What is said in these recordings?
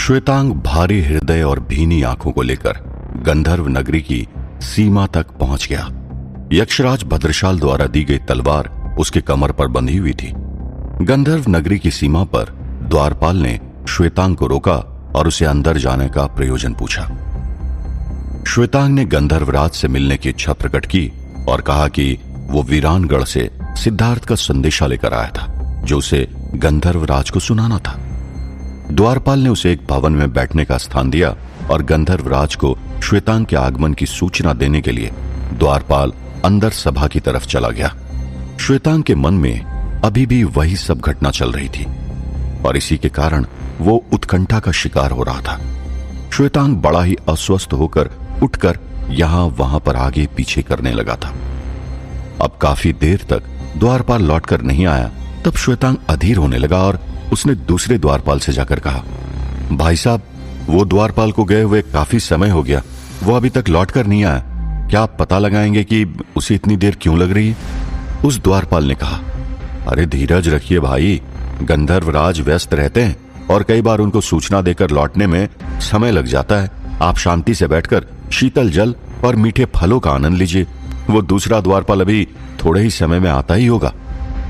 श्वेतांग भारी हृदय और भीनी आंखों को लेकर गंधर्व नगरी की सीमा तक पहुंच गया। यक्षराज भद्रशाल द्वारा दी गई तलवार उसके कमर पर बंधी हुई थी। गंधर्व नगरी की सीमा पर द्वारपाल ने श्वेतांग को रोका और उसे अंदर जाने का प्रयोजन पूछा। श्वेतांग ने गंधर्वराज से मिलने की इच्छा प्रकट की और कहा कि वो वीरानगढ़ से सिद्धार्थ का संदेशा लेकर आया था, जो उसे गंधर्वराज को सुनाना था। द्वारपाल ने उसे एक भवन में बैठने का स्थान दिया और गंधर्वराज को श्वेतांग के आगमन की सूचना देने के लिए द्वारपाल अंदर सभा की तरफ चला गया। श्वेतांग के मन में अभी भी वही सब घटना चल रही थी और इसी के कारण वो उत्कंठा का शिकार हो रहा था। श्वेतांग बड़ा ही अस्वस्थ होकर उठकर यहां वहां पर आगे पीछे करने लगा था। अब काफी देर तक द्वारपाल लौटकर नहीं आया, तब श्वेतांग अधीर होने लगा और उसने दूसरे द्वारपाल से जाकर कहा, भाई साहब, वो द्वारपाल को गए हुए काफी समय हो गया, वो अभी तक लौटकर नहीं आया। क्या आप पता लगाएंगे कि उसे इतनी देर क्यों लग रही है? उस द्वारपाल ने कहा, अरे धीरज रखिए भाई, गंधर्वराज व्यस्त रहते हैं और कई बार उनको सूचना देकर लौटने में समय लग जाता है। आप शांति से बैठकर शीतल जल और मीठे फलों का आनंद लीजिए, वो दूसरा द्वारपाल अभी थोड़े ही समय में आता ही होगा।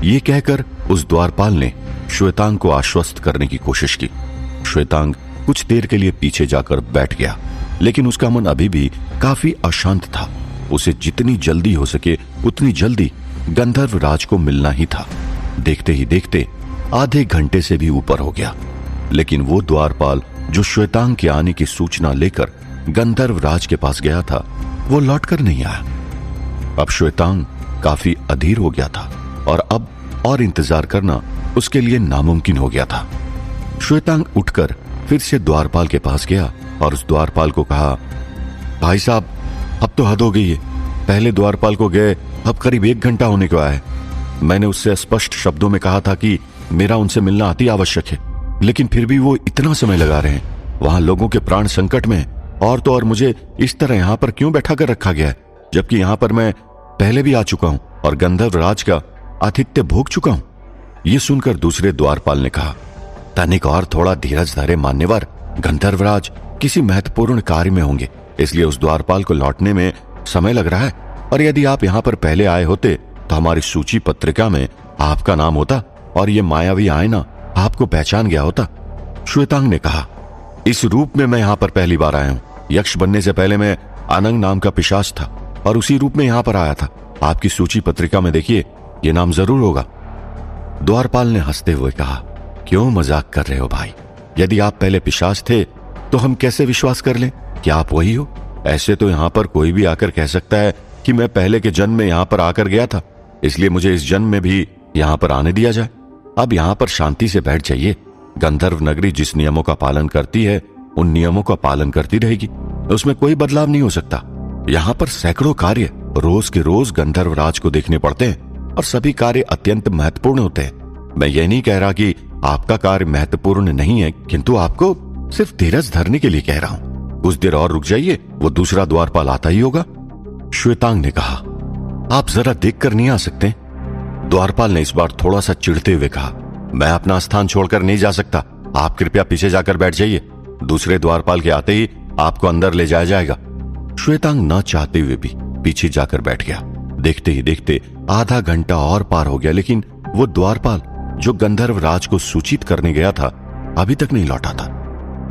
ये कहकर उस द्वारपाल ने श्वेतांग को आश्वस्त करने की कोशिश की। श्वेतांग कुछ देर के लिए पीछे जाकर बैठ गया, लेकिन उसका मन अभी भी काफी अशांत था। उसे जितनी जल्दी हो सके उतनी जल्दी गंधर्वराज को मिलना ही था। देखते ही देखते आधे घंटे से भी ऊपर हो गया, लेकिन वो द्वारपाल जो श्वेतांग के आने की सूचना लेकर गंधर्वराज के पास गया था, वो लौटकर नहीं आया। अब श्वेतांग काफी अधीर हो गया था और अब और इंतजार करना उसके लिए नामुमकिन हो गया था। श्वेतांग उठकर फिर से द्वारपाल के पास गया और उस द्वारपाल को कहा, भाई साहब, अब तो हद हो गई है। पहले द्वारपाल को गए अब करीब 1 घंटा होने को आया है। मैंने उससे स्पष्ट शब्दों में कहा था कि मेरा उनसे मिलना अति आवश्यक है, लेकिन फिर भी वो इतना समय लगा रहे हैं। वहां लोगों के प्राण संकट में हैं और तो और मुझे इस तरह यहां पर क्यों बैठा कर रखा गया है, जबकि यहां पर मैं पहले भी आ चुका हूं और गंधर्वराज का आतिथ्य भोग चुका हूं। ये सुनकर दूसरे द्वारपाल ने कहा, तनिक और थोड़ा धीरज धरे मान्यवर, गंधर्वराज किसी महत्वपूर्ण कार्य में होंगे, इसलिए उस द्वारपाल को लौटने में समय लग रहा है। और यदि आप यहाँ पर पहले आए होते तो हमारी सूची पत्रिका में आपका नाम होता और ये मायावी आईना आपको पहचान गया होता। श्वेतांग ने कहा, इस रूप में मैं यहाँ पर पहली बार आया हूँ। यक्ष बनने से पहले मैं अनंग नाम का पिशाच था और उसी रूप में यहाँ पर आया था। आपकी सूची पत्रिका में देखिए, ये नाम जरूर होगा। द्वारपाल ने हंसते हुए कहा, क्यों मजाक कर रहे हो भाई? यदि आप पहले पिशाच थे तो हम कैसे विश्वास कर लें कि आप वही हो? ऐसे तो यहाँ पर कोई भी आकर कह सकता है कि मैं पहले के जन्म में यहाँ पर आकर गया था, इसलिए मुझे इस जन्म में भी यहाँ पर आने दिया जाए। अब यहाँ पर शांति से बैठ जाइए। गंधर्व नगरी जिस नियमों का पालन करती है उन नियमों का पालन करती रहेगी, उसमें कोई बदलाव नहीं हो सकता। यहाँ पर सैकड़ों कार्य रोज के रोज गंधर्वराज को देखने पड़ते हैं और सभी कार्य अत्यंत महत्वपूर्ण होते हैं। मैं ये नहीं कह रहा कि आपका कार्य महत्वपूर्ण नहीं है, किंतु आपको सिर्फ धीरज धरने के लिए कह रहा हूँ। कुछ देर और रुक जाइए, वो दूसरा द्वारपाल आता ही होगा। श्वेतांग ने कहा, आप जरा देख कर नहीं आ सकते? द्वारपाल ने इस बार थोड़ा सा चिढ़ते हुए कहा, मैं अपना स्थान छोड़कर नहीं जा सकता। आप कृपया पीछे जाकर बैठ जाइए। दूसरे द्वारपाल के आते ही आपको अंदर ले जाया जाएगा। श्वेतांग न चाहते हुए भी पीछे जाकर बैठ गया। देखते ही देखते आधा घंटा और पार हो गया, लेकिन वो द्वारपाल जो गंधर्वराज को सूचित करने गया था अभी तक नहीं लौटा था।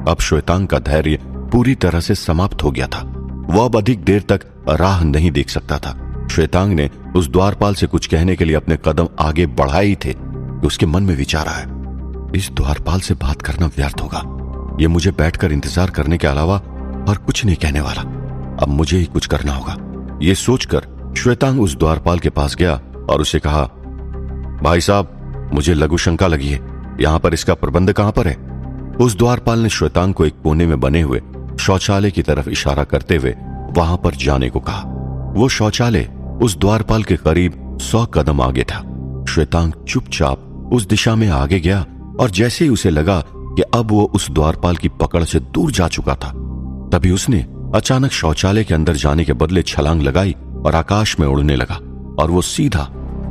अब श्वेतांग का धैर्य पूरी तरह से समाप्त हो गया था। वह अब अधिक देर तक राह नहीं देख सकता था। श्वेतांग ने उस द्वारपाल से कुछ कहने के लिए अपने कदम आगे बढ़ाए ही थे कि उसके मन में विचार आया, इस द्वारपाल से बात करना व्यर्थ होगा। ये मुझे बैठकर इंतजार करने के अलावा और कुछ नहीं कहने वाला। अब मुझे ही कुछ करना होगा। ये सोचकर श्वेतांग उस द्वारपाल के पास गया और उसे कहा, भाई साहब, मुझे लघु शंका लगी है, यहाँ पर इसका प्रबंध कहाँ पर है? उस द्वारपाल ने श्वेतांग को एक कोने में बने हुए शौचालय की तरफ इशारा करते हुए वहां पर जाने को कहा। वो शौचालय उस द्वारपाल के करीब 100 कदम आगे था। श्वेतांग चुपचाप उस दिशा में आगे गया और जैसे ही उसे लगा कि अब वो उस द्वारपाल की पकड़ से दूर जा चुका था, तभी उसने अचानक शौचालय के अंदर जाने के बदले छलांग लगाई और आकाश में उड़ने लगा और वो सीधा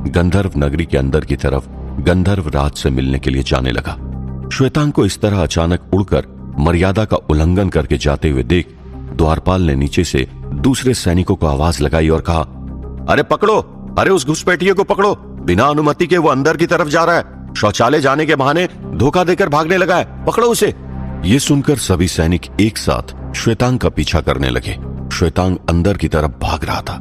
गंधर्व नगरी के अंदर की तरफ गंधर्व राज से मिलने के लिए जाने लगा। श्वेतांग को इस तरह अचानक उड़कर मर्यादा का उल्लंघन करके जाते हुए देख द्वारपाल ने नीचे से दूसरे सैनिकों को आवाज लगाई और कहा, अरे पकड़ो, अरे उस घुसपैठिए को पकड़ो, बिना अनुमति के वो अंदर की तरफ जा रहा है, शौचालय जाने के बहाने धोखा देकर भागने लगा है, पकड़ो उसे। ये सुनकर सभी सैनिक एक साथ श्वेतांग का पीछा करने लगे। श्वेतांग अंदर की तरफ भाग रहा था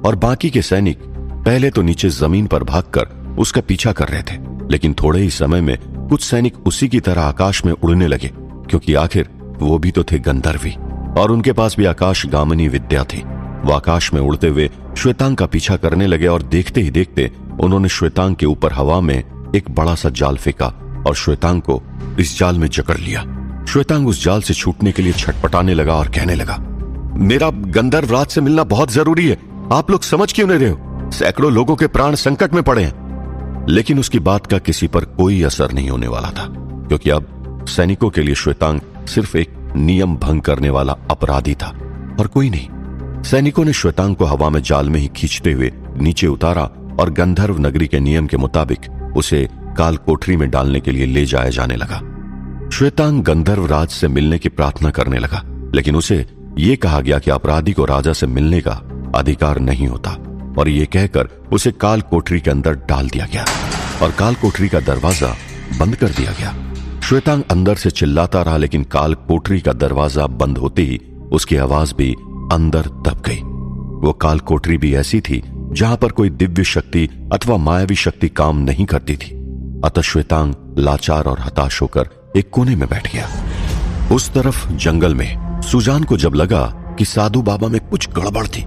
और बाकी के सैनिक पहले तो नीचे जमीन पर भागकर उसका पीछा कर रहे थे, लेकिन थोड़े ही समय में कुछ सैनिक उसी की तरह आकाश में उड़ने लगे, क्योंकि आखिर वो भी तो थे गंधर्वी और उनके पास भी आकाशगामिनी विद्या थी। वो आकाश में उड़ते हुए श्वेतांग का पीछा करने लगे और देखते ही देखते उन्होंने श्वेतांग के ऊपर हवा में एक बड़ा सा जाल फेंका और श्वेतांग को इस जाल में जकड़ लिया। श्वेतांग उस जाल से छूटने के लिए छटपटाने लगा और कहने लगा, मेरा गंधर्वराज से मिलना बहुत जरूरी है, आप लोग समझ क्यों नहीं रहे हो? सैकड़ों लोगों के प्राण संकट में पड़े हैं। लेकिन उसकी बात का किसी पर कोई असर नहीं होने वाला था, क्योंकि अब सैनिकों के लिए श्वेतांग सिर्फ एक नियम भंग करने वाला अपराधी था और कोई नहीं। सैनिकों ने श्वेतांग को हवा में जाल में ही खींचते हुए नीचे उतारा और गंधर्व नगरी के नियम के मुताबिक उसे काल कोठरी में डालने के लिए ले जाया जाने लगा। श्वेतांग गंधर्वराज से मिलने की प्रार्थना करने लगा, लेकिन उसे यह कहा गया कि अपराधी को राजा से मिलने का अधिकार नहीं होता और ये कहकर उसे काल कोठरी के अंदर डाल दिया गया और काल कोठरी का दरवाजा बंद कर दिया गया। श्वेतांग अंदर से चिल्लाता रहा, लेकिन काल कोठरी का दरवाजा बंद होते ही उसकी आवाज भी अंदर दब गई। वो काल कोठरी भी ऐसी थी जहां पर कोई दिव्य शक्ति अथवा मायावी शक्ति काम नहीं करती थी। अतः श्वेतांग लाचार और हताश होकर एक कोने में बैठ गया। उस तरफ जंगल में सुजान को जब लगा कि साधु बाबा में कुछ गड़बड़ थी,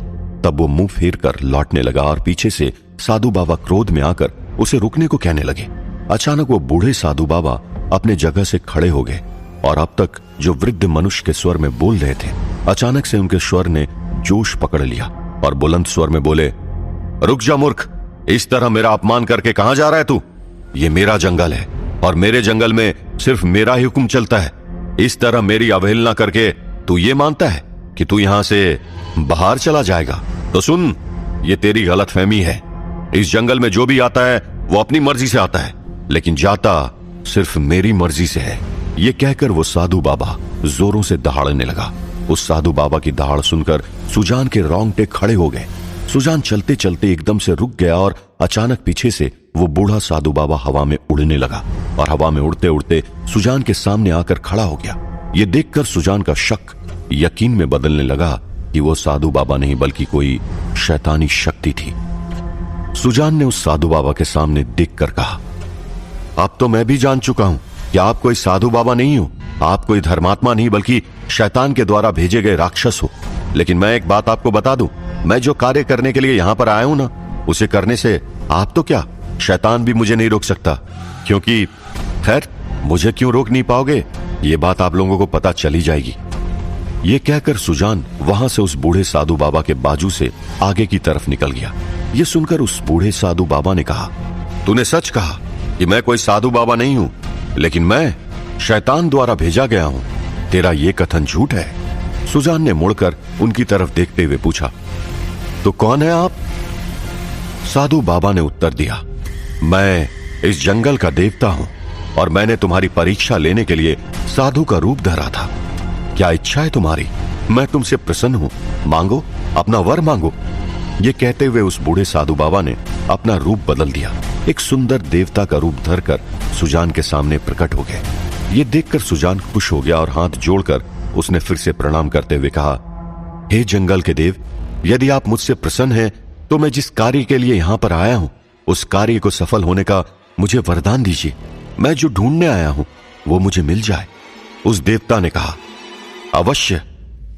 तब वो मुंह फेर कर लौटने लगा और पीछे से साधु बाबा क्रोध में आकर उसे रुकने को कहने लगे। अचानक वो बूढ़े साधु बाबा अपने जगह से खड़े हो गए और अब तक जो वृद्ध मनुष्य के स्वर में बोल रहे थे, अचानक से उनके स्वर ने जोश पकड़ लिया और बुलंद स्वर में बोले, रुक जा मूर्ख, इस तरह मेरा अपमान करके कहां जा रहा है तू? ये मेरा जंगल है और मेरे जंगल में सिर्फ मेरा ही हुक्म चलता है। इस तरह मेरी अवहेलना करके तू ये मानता है कि तू यहां से बाहर चला जाएगा? तो सुन, ये तेरी गलतफहमी है। इस जंगल में जो भी आता है वो अपनी मर्जी से आता है, लेकिन जाता सिर्फ मेरी मर्जी से है। ये कहकर वो साधु बाबा जोरों से दहाड़ने लगा। उस साधु बाबा की दहाड़ सुनकर सुजान के रोंगटे खड़े हो गए। सुजान चलते चलते एकदम से रुक गया और अचानक पीछे से वो बूढ़ा साधु बाबा हवा में उड़ने लगा और हवा में उड़ते उड़ते सुजान के सामने आकर खड़ा हो गया। ये देखकर सुजान का शक यकीन में बदलने लगा कि वो साधु बाबा नहीं बल्कि कोई शैतानी शक्ति थी। सुजान ने उस साधु बाबा के सामने देखकर कहा, अब तो मैं भी जान चुका हूं कि आप कोई साधु बाबा नहीं हो, आप कोई धर्मात्मा नहीं बल्कि शैतान के द्वारा भेजे गए राक्षस हो। लेकिन मैं एक बात आपको बता दूं, मैं जो कार्य करने के लिए यहां पर आया हूं ना, उसे करने से आप तो क्या, शैतान भी मुझे नहीं रोक सकता। क्योंकि खैर, मुझे क्यों रोक नहीं पाओगे, ये बात आप लोगों को पता चली जाएगी। ये कहकर सुजान वहां से उस बूढ़े साधु बाबा के बाजू से आगे की तरफ निकल गया। ये सुनकर उस बूढ़े साधु बाबा ने कहा, तूने सच कहा कि मैं कोई साधु बाबा नहीं हूं, लेकिन मैं शैतान द्वारा भेजा गया हूं। तेरा ये कथन झूठ है। सुजान ने मुड़कर उनकी तरफ देखते हुए पूछा, तो कौन है आप? साधु बाबा ने उत्तर दिया, मैं इस जंगल का देवता हूं और मैंने तुम्हारी परीक्षा लेने के लिए साधु का रूप धरा था। क्या इच्छा है तुम्हारी? मैं तुमसे प्रसन्न हूं, मांगो, अपना वर मांगो। ये कहते हुए उस बूढ़े साधु बाबा ने अपना रूप बदल दिया। एक सुंदर देवता का रूप धरकर सुजान के सामने प्रकट हो गए। ये देखकर सुजान खुश हो गया और हाथ जोड़कर उसने फिर से प्रणाम करते हुए कहा, हे जंगल के देव, यदि आप मुझसे प्रसन्न हैं तो मैं जिस कार्य के लिए यहां पर आया हूं उस कार्य को सफल होने का मुझे वरदान दीजिए। मैं जो ढूंढने आया हूं वो मुझे मिल जाए। उस देवता ने कहा, अवश्य,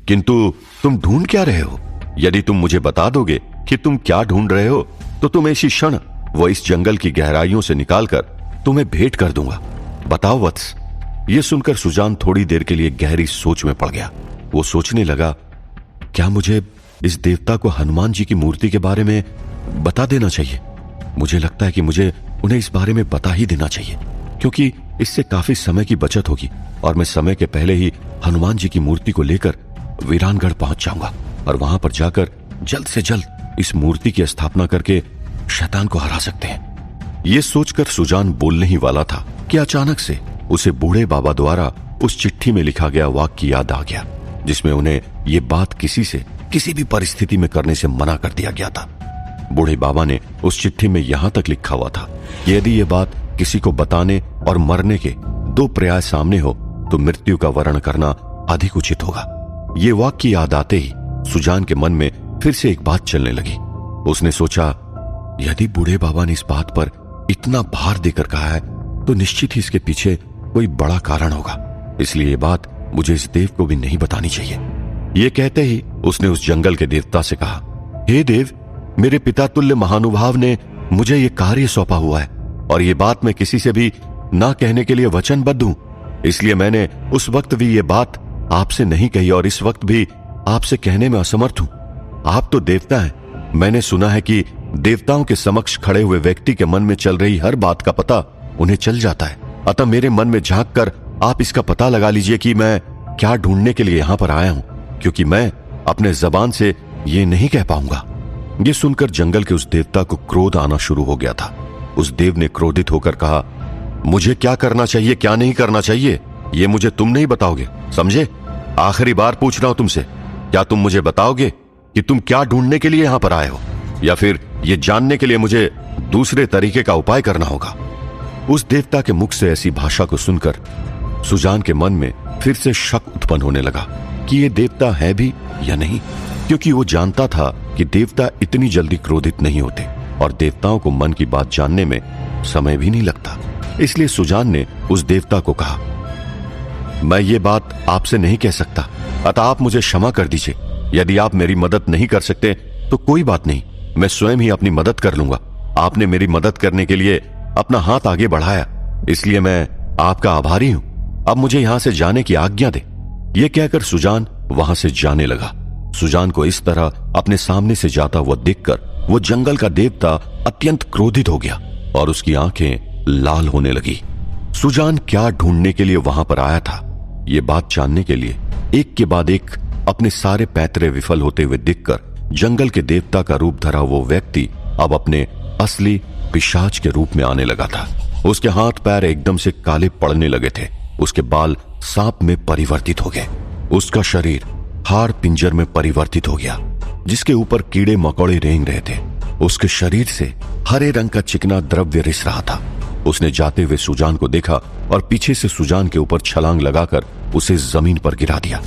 किंतु तुम ढूंढ क्या रहे हो? यदि तुम मुझे बता दोगे कि तुम क्या ढूंढ रहे हो तो तुम इसी क्षण वो इस जंगल की गहराइयों से निकालकर तुम्हें भेंट कर दूंगा। बताओ वत्स। ये सुनकर सुजान थोड़ी देर के लिए गहरी सोच में पड़ गया। वो सोचने लगा, क्या मुझे इस देवता को हनुमान जी की मूर्ति के बारे में बता देना चाहिए? मुझे लगता है कि मुझे उन्हें इस बारे में बता ही देना चाहिए, क्योंकि इससे काफी समय की बचत होगी और मैं समय के पहले ही हनुमान जी की मूर्ति को लेकर वीरानगढ़ पहुंच जाऊंगा और वहां पर जाकर जल्द से जल्द इस मूर्ति की स्थापना करके शैतान को हरा सकते हैं। ये सोचकर सुजान बोलने ही वाला था कि अचानक से उसे बूढ़े बाबा द्वारा उस चिट्ठी में लिखा गया वाक्य याद आ गया, जिसमें उन्हें ये बात किसी से किसी भी परिस्थिति में करने से मना कर दिया गया था। बूढ़े बाबा ने उस चिट्ठी में यहां तक लिखा हुआ था कि यदि ये बात किसी को बताने और मरने के दो पर्याय सामने हो तो मृत्यु का वर्ण करना अधिक उचित होगा। ये वाक्य याद आते ही सुजान के मन में फिर से एक बात चलने लगी। उसने सोचा, यदि बूढ़े बाबा ने इस बात पर इतना भार देकर कहा है तो निश्चित ही इसके पीछे कोई बड़ा कारण होगा, इसलिए ये बात मुझे इस देव को भी नहीं बतानी चाहिए। ये कहते ही उसने उस जंगल के देवता से कहा, हे देव, मेरे पिता तुल्य महानुभाव ने मुझे ये कार्य सौंपा हुआ है और ये बात मैं किसी से भी ना कहने के लिए वचनबद्ध हूं, इसलिए मैंने उस वक्त भी ये बात आपसे नहीं कही और इस वक्त भी आपसे कहने में असमर्थ हूं। आप तो देवता हैं, मैंने सुना है कि देवताओं के समक्ष खड़े हुए व्यक्ति के मन में चल रही हर बात का पता उन्हें चल जाता है। अतः मेरे मन में झांक कर आप इसका पता लगा लीजिए कि मैं क्या ढूंढने के लिए यहां पर आया हूं, क्योंकि मैं अपने जबान से ये नहीं कह पाऊंगा। ये सुनकर जंगल के उस देवता को क्रोध आना शुरू हो गया था। उस देव ने क्रोधित होकर कहा, मुझे क्या करना चाहिए क्या नहीं करना चाहिए ये मुझे तुम नहीं बताओगे, समझे? आखिरी बार पूछ रहा हूं तुमसे, क्या तुम मुझे बताओगे कि तुम क्या ढूंढने के लिए यहां पर आए हो, या फिर ये जानने के लिए मुझे दूसरे तरीके का उपाय करना होगा? उस देवता के मुख से ऐसी भाषा को सुनकर सुजान के मन में फिर से शक उत्पन्न होने लगा कि ये देवता है भी या नहीं, क्योंकि वो जानता था कि देवता इतनी जल्दी क्रोधित नहीं होते और देवताओं को मन की बात जानने में समय भी नहीं लगता। इसलिए सुजान ने उस देवता को कहा, मैं ये बात आपसे नहीं कह सकता, अतः आप मुझे क्षमा कर दीजिए। यदि आप मेरी मदद नहीं कर सकते तो कोई बात नहीं, मैं स्वयं ही अपनी मदद कर लूंगा। आपने मेरी मदद करने के लिए अपना हाथ आगे बढ़ाया, इसलिए मैं आपका आभारी हूं। अब मुझे यहां से जाने की आज्ञा दे। यह कहकर सुजान वहां से जाने लगा। सुजान को इस तरह अपने सामने से जाता हुआ देखकर वो जंगल का देवता अत्यंत क्रोधित हो गया और उसकी आंखें लाल होने लगी। सुजान क्या ढूंढने के लिए वहां पर आया था, ये बात जानने के लिए एक के बाद एक अपने सारे पैतरे विफल होते हुए देखकर जंगल के देवता का रूप धरा वो व्यक्ति अब अपने असली पिशाच के रूप में आने लगा था। उसके हाथ पैर एकदम से काले पड़ने लगे थे, उसके बाल सांप में परिवर्तित हो गए, उसका शरीर हाड़ पिंजर में परिवर्तित हो गया जिसके ऊपर कीड़े मकोड़े रेंग रहे थे। उसके शरीर से हरे रंग का चिकना द्रव्य रिस रहा था। उसने जाते हुए सुजान को देखा और पीछे से सुजान के ऊपर छलांग लगाकर उसे जमीन पर गिरा दिया।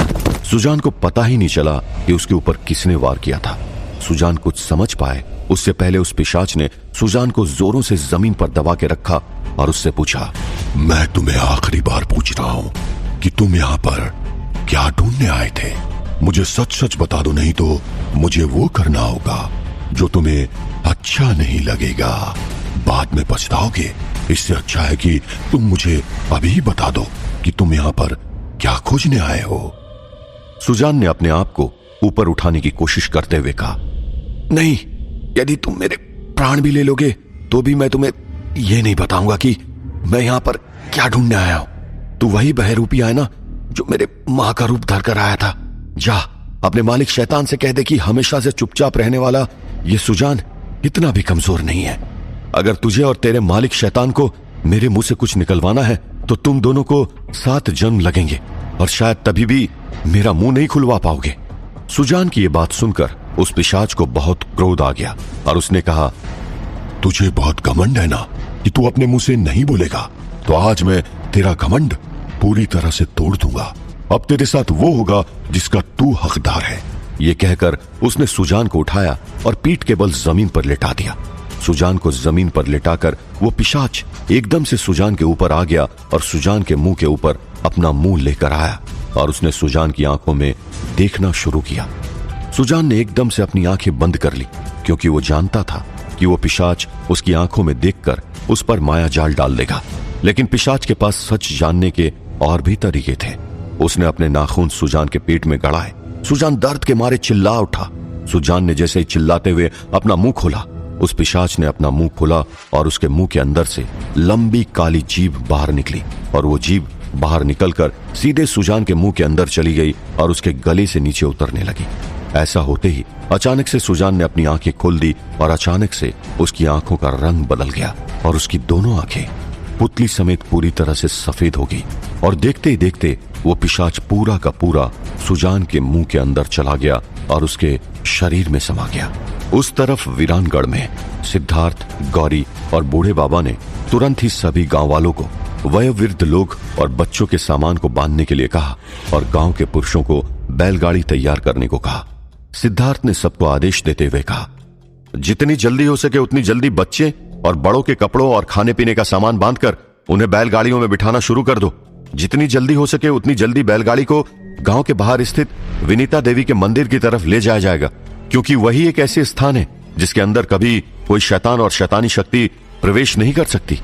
सुजान को पता ही नहीं चला कि उसके ऊपर किसने वार किया था। सुजान कुछ समझ पाए उससे पहले उस पिशाच ने सुजान को जोरों से जमीन पर दबा के रखा और उससे पूछा, मैं तुम्हें आखिरी बार पूछ रहा हूं कि तुम यहाँ पर क्या ढूंढने आए थे? मुझे सच सच बता दो, नहीं तो मुझे वो करना होगा जो तुम्हें अच्छा नहीं लगेगा, बाद में पछताओगे। इससे अच्छा है कि तुम मुझे अभी बता दो कि तुम यहाँ पर क्या खोजने आए हो। सुजान ने अपने आप को ऊपर उठाने की कोशिश करते हुए कहा, नहीं, यदि तुम मेरे प्राण भी ले लोगे तो भी मैं तुम्हें यह नहीं बताऊंगा कि मैं यहां पर क्या ढूंढने आया हूं। तू वही बहरूपी है ना जो मेरे मां का रूप धरकर आया था। जा अपने मालिक शैतान से कह दे कि हमेशा से चुपचाप रहने वाला ये सुजान इतना भी कमजोर नहीं है। अगर तुझे और तेरे मालिक शैतान को मेरे मुंह से कुछ निकलवाना है तो तुम दोनों को 7 जन्म लगेंगे और शायद तभी भी मेरा मुंह नहीं खुलवा पाओगे। सुजान की ये बात सुनकर उस पिशाच को बहुत क्रोध आ गया और उसने कहा, तुझे बहुत घमंड है ना कि तू अपने मुंह से नहीं बोलेगा, तो आज मैं तेरा घमंड पूरी तरह से तोड़ दूंगा। अब तेरे साथ वो होगा जिसका तू हकदार है। ये कहकर उसने सुजान को उठाया और पीठ के बल जमीन पर लेटा दिया। सुजान को जमीन पर लेटाकर वो पिशाच एकदम से सुजान के ऊपर आ गया और सुजान के मुंह के ऊपर अपना मुंह लेकर आया और उसने सुजान की आंखों में देखना शुरू किया। सुजान ने एकदम से अपनी आंखें बंद कर ली क्योंकि वो जानता था कि वो पिशाच उसकी आंखों में देखकर उस पर माया जाल डाल देगा। लेकिन पिशाच के पास सच जानने के और भी तरीके थे। उसने अपने नाखून सुजान के पेट में गड़ाए। सुजान दर्द के मारे चिल्ला उठा। सुजान ने जैसे ही चिल्लाते हुए अपना मुंह खोला, उस पिशाच ने अपना मुंह खोला और उसके मुंह के अंदर से लंबी काली जीभ बाहर निकली और वो जीभ बाहर निकलकर सीधे सुजान के मुंह के अंदर चली गई और उसके गले से नीचे उतरने लगी। ऐसा होते ही अचानक से सुजान ने अपनी आंखें खोल दी और अचानक से उसकी आंखों का रंग बदल गया और उसकी दोनों आंखें पुतली समेत पूरी तरह से सफेद हो गई और देखते ही देखते वो पिशाच पूरा का पूरा सुजान के मुंह के अंदर चला गया और उसके शरीर में समा गया। उस तरफ वीरानगढ़ में सिद्धार्थ, गौरी और बूढ़े बाबा ने तुरंत ही सभी गांव वालों को, वयोवृद्ध लोग और बच्चों के सामान को बांधने के लिए कहा और गांव के पुरुषों को बैलगाड़ी तैयार करने को कहा। सिद्धार्थ ने सबको आदेश देते हुए कहा, जितनी जल्दी हो सके उतनी जल्दी बच्चे और बड़ों के कपड़ों और खाने पीने का सामान बांधकर उन्हें बैलगाड़ियों में बिठाना शुरू कर दो। जितनी जल्दी हो सके उतनी जल्दी बैलगाड़ी को गांव के बाहर स्थित विनीता देवी के मंदिर की तरफ ले जाया जाएगा, क्योंकि वही एक ऐसे स्थान है जिसके अंदर कभी कोई शैतान और शैतानी शक्ति प्रवेश नहीं कर सकती।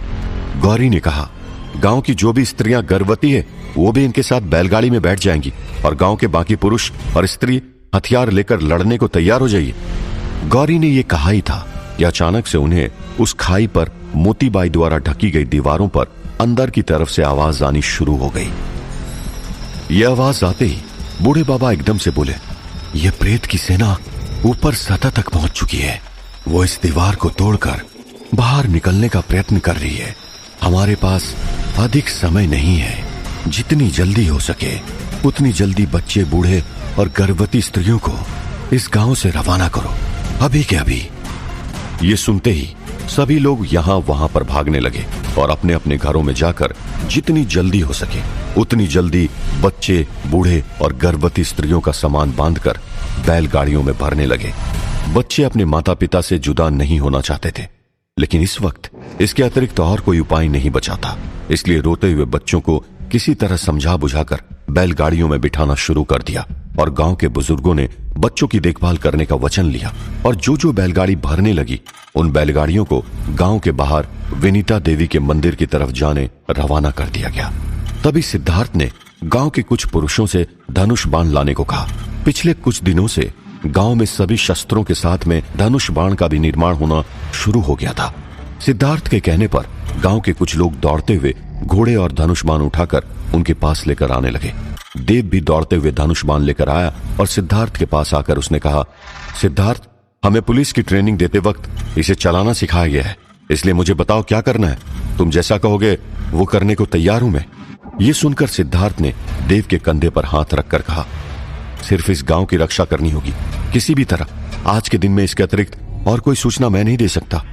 गौरी ने कहा, गांव की जो भी स्त्रियां गर्भवती है वो भी इनके साथ बैलगाड़ी में बैठ जाएंगी और गांव के बाकी पुरुष और स्त्री हथियार लेकर लड़ने को तैयार हो जाइए। गौरी ने यह कहा ही था कि अचानक से उन्हें उस खाई पर मोतीबाई द्वारा ढकी गई दीवारों पर अंदर की तरफ से आवाज आनी शुरू हो गई। यह आवाज आते ही बूढ़े बाबा एकदम से बोले, यह प्रेत की सेना ऊपर सतह तक पहुंच चुकी है। वो इस दीवार को तोड़कर बाहर निकलने का प्रयत्न कर रही है। हमारे पास अधिक समय नहीं है। जितनी जल्दी हो सके उतनी जल्दी बच्चे, बूढ़े और गर्भवती स्त्रियों को इस गांव से रवाना करो, अभी के अभी। ये सुनते ही सभी लोग यहां वहां पर भागने लगे और अपने अपने घरों में जाकर जितनी जल्दी हो सके उतनी जल्दी बच्चे, बूढ़े और गर्भवती स्त्रियों का सामान बांधकर बैलगाड़ियों में भरने लगे। बच्चे अपने माता पिता से जुदा नहीं होना चाहते थे, लेकिन इस वक्त इसके अतिरिक्त और कोई उपाय नहीं बचा था। इसलिए रोते हुए बच्चों को किसी तरह समझा बुझाकर बैलगाड़ियों में बिठाना शुरू कर दिया और गांव के बुजुर्गों ने बच्चों की देखभाल करने का वचन लिया और जो जो बैलगाड़ी भरने लगी उन बैलगाड़ियों को गांव के बाहर विनीता देवी के मंदिर की तरफ जाने रवाना कर दिया गया। तभी सिद्धार्थ ने गांव के कुछ पुरुषों से धनुष बाण लाने को कहा। पिछले कुछ दिनों से गांव में सभी शस्त्रों के साथ में धनुष बाण का भी निर्माण होना शुरू हो गया था। सिद्धार्थ के कहने पर गांव के कुछ लोग दौड़ते हुए घोड़े और धनुष बाण उठाकर उनके पास लेकर आने लगे। देव भी दौड़ते हुए धनुष बाण लेकर आया और सिद्धार्थ के पास आकर उसने कहा, सिद्धार्थ, हमें पुलिस की ट्रेनिंग देते वक्त इसे चलाना सिखाया गया है, इसलिए मुझे बताओ क्या करना है। तुम जैसा कहोगे वो करने को तैयार हूं मैं। ये सुनकर सिद्धार्थ ने देव के कंधे पर हाथ रखकर कहा, सिर्फ इस गांव की रक्षा करनी होगी, किसी भी तरह। आज के दिन में इसके अतिरिक्त और कोई सूचना मैं नहीं दे सकता।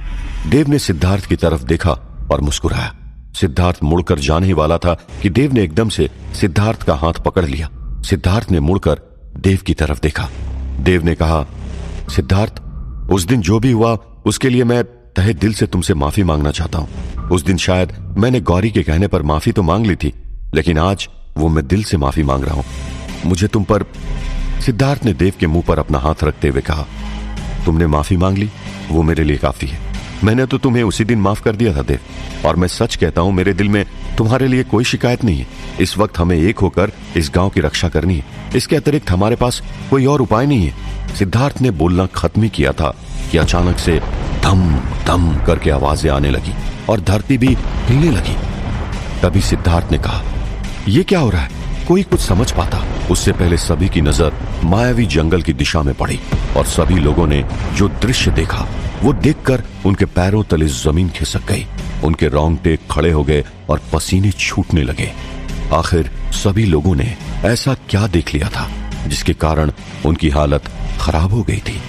देव ने सिद्धार्थ की तरफ देखा और मुस्कुराया। सिद्धार्थ मुड़कर जाने ही वाला था कि देव ने एकदम से सिद्धार्थ का हाथ पकड़ लिया। सिद्धार्थ ने मुड़कर देव की तरफ देखा। देव ने कहा, सिद्धार्थ, उस दिन जो भी हुआ उसके लिए मैं तहे दिल से तुमसे माफी मांगना चाहता हूं। उस दिन शायद मैंने गौरी के कहने पर माफी तो मांग ली थी, लेकिन आज वो मैं दिल से माफी मांग रहा हूं। मुझे तुम पर। सिद्धार्थ ने देव के मुंह पर अपना हाथ रखते हुए कहा, तुमने माफी मांग ली, वो मेरे लिए काफी है। मैंने तो तुम्हें उसी दिन माफ कर दिया था देव, और मैं सच कहता हूं मेरे दिल में तुम्हारे लिए कोई शिकायत नहीं है। इस वक्त हमें एक होकर इस गांव की रक्षा करनी है, इसके अतिरिक्त हमारे पास कोई और उपाय नहीं है। सिद्धार्थ ने बोलना खत्म ही किया था कि अचानक से धम धम करके आवाजें आने लगी और धरती भी हिलने लगी। तभी सिद्धार्थ ने कहा, यह क्या हो रहा है? कोई कुछ समझ पाता उससे पहले सभी की नजर मायावी जंगल की दिशा में पड़ी और सभी लोगों ने जो दृश्य देखा वो देखकर उनके पैरों तले जमीन खिसक गई। उनके रोंगटे खड़े हो गए और पसीने छूटने लगे। आखिर सभी लोगों ने ऐसा क्या देख लिया था जिसके कारण उनकी हालत खराब हो गई थी।